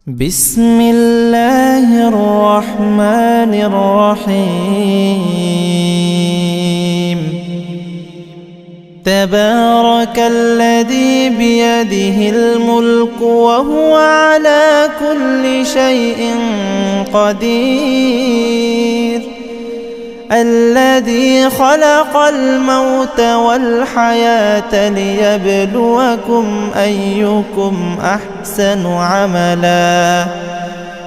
بسم الله الرحمن الرحيم تبارك الذي بيده الملك وهو على كل شيء قدير الذي خلق الموت والحياة ليبلوكم أيكم أحسن عملا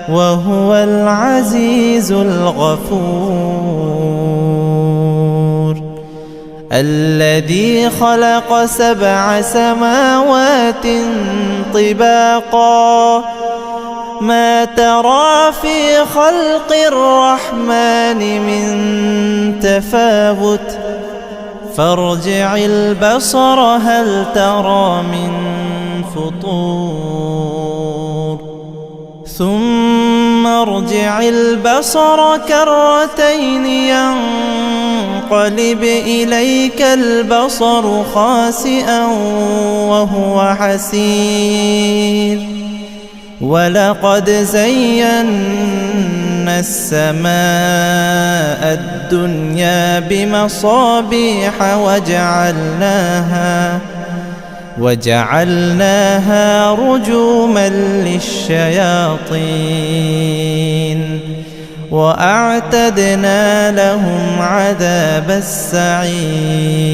وهو العزيز الغفور الذي خلق 7 سماوات طباقا ما ترى في خلق الرحمن من تفاوت فارجع البصر هل ترى من فطور ثم ارجع البصر كرتين ينقلب إليك البصر خاسئا وهو حسير ولقد زينا السماء الدنيا بمصابيح وجعلناها رجوما للشياطين وأعتدنا لهم عذاب السعير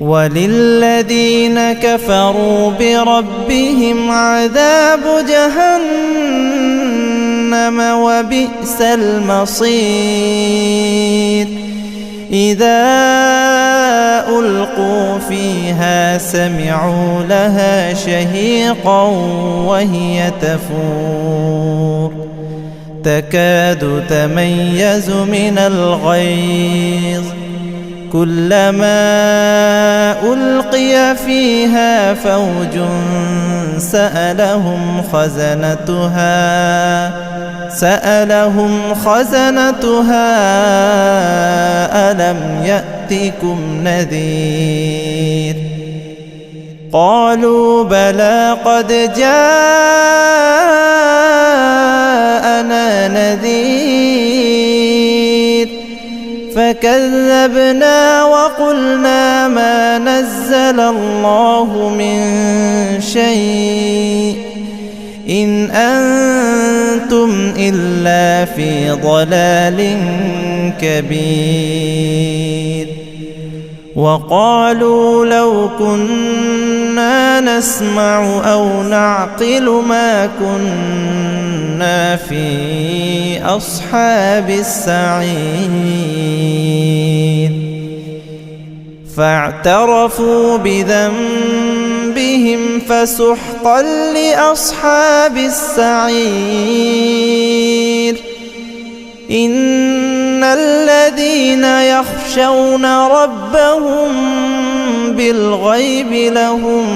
وللذين كفروا بربهم عذاب جهنم وبئس المصير إذا ألقوا فيها سمعوا لها شهيقا وهي تفور تكاد تميز من الغيظ كلما ألقي فيها فوج سألهم خزنتها ألم يأتكم نذير قالوا بلى قد جاءنا نذير فكذبنا وقلنا ما نزل الله من شيء إن أنتم إلا في ضلال كبير وقالوا لو كنا نسمع أو نعقل ما كنا في أصحاب السعير فاعترفوا بذنبهم فسحقا لأصحاب السعير إن الذين يخشون ربهم بالغيب لهم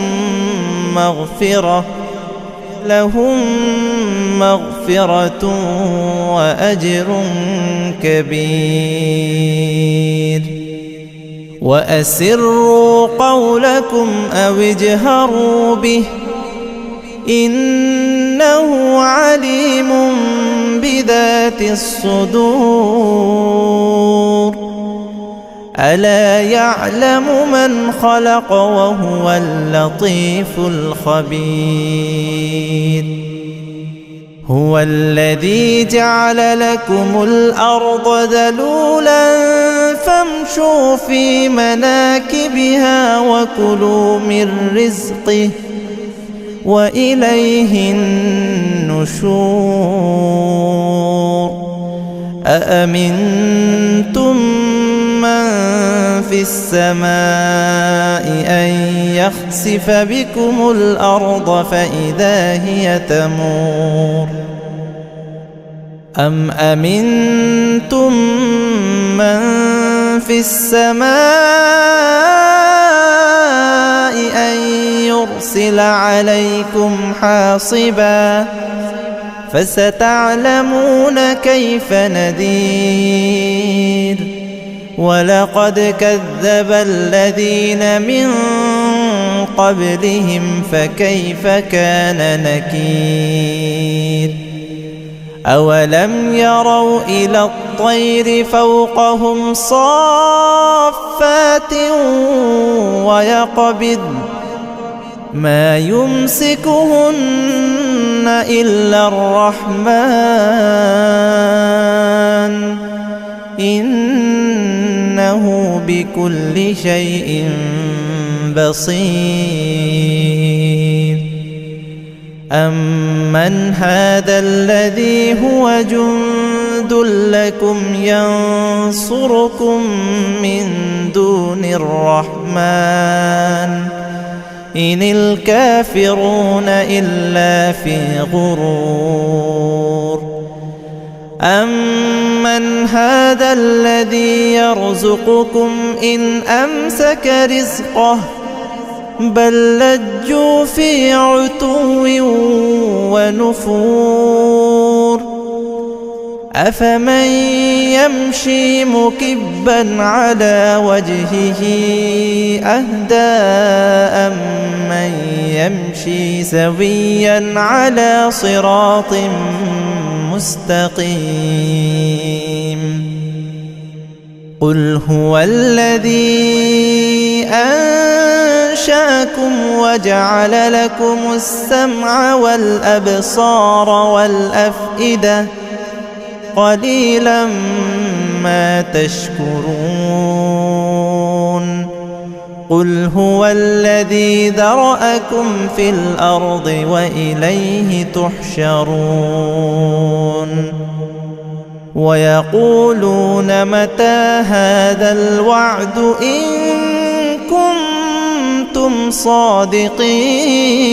مغفرة وأجر كبير وأسروا قولكم أو اجهروا به إنه عليم بذات الصدور ألا يعلم من خلق وهو اللطيف الخبير هو الذي جعل لكم الأرض ذلولا فامشوا في مناكبها وكلوا من رزقه وإليه النشور أأمنتم من في السماء أن يخسف بكم الأرض فإذا هي تمور أم أمنتم من في السماء أن يرسل عليكم حاصبا فستعلمون كيف نذير ولقد كذب الذين من قبلهم فكيف كان نكير أولم يروا إلى الطير فوقهم صافات ويقبض ما يمسكهن إلا الرحمن إنه بكل شيء بصير أمن هذا الذي هو جند لكم ينصركم من دون الرحمن إن الكافرون إلا في غرور أمن هذا الذي يرزقكم إن أمسك رزقه بل لجوا في عتو ونفور أفمن يمشي مكبا على وجهه أهدى أمن يمشي سويا على صراط مستقيم قل هو الذي أنشأكم وجعل لكم السمع والأبصار والأفئدة قليلا ما تشكرون قل هو الذي ذرأكم في الأرض وإليه تحشرون ويقولون متى هذا الوعد إن كنتم صادقين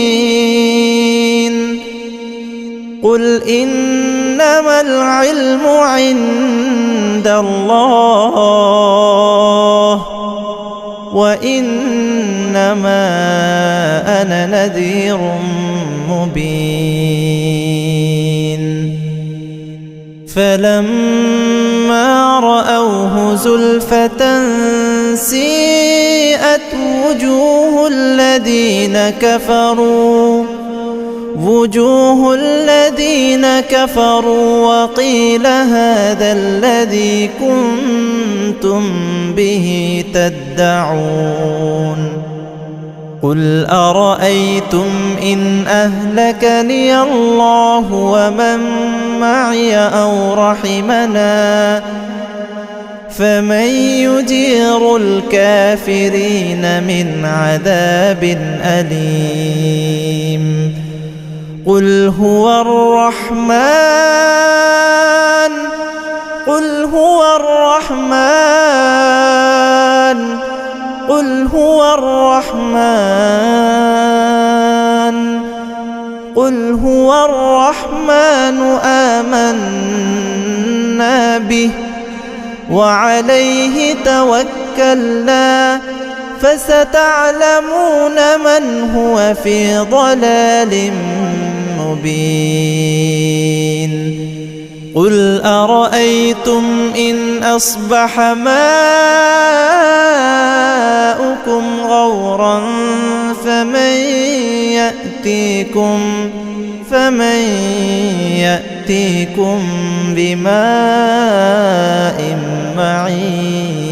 قل إنما العلم عند الله وإنما أنا نذير مبين فلما رأوه زلفة سيئت وجوه الذين كفروا وقيل هذا الذي كنتم به تدعون قل أرأيتم إن أهلكني الله ومن معي أو رحمنا فمن يجير الكافرين من عذاب أليم قل هو الرحمن قل هو الرحمن قل هو الرحمن قل هو الرحمن آمنا به وعليه توكلنا فستعلمون من هو في ضلال مبين قل أرأيتم إن أصبح ماؤكم غورا فمن يأتيكم بماء معين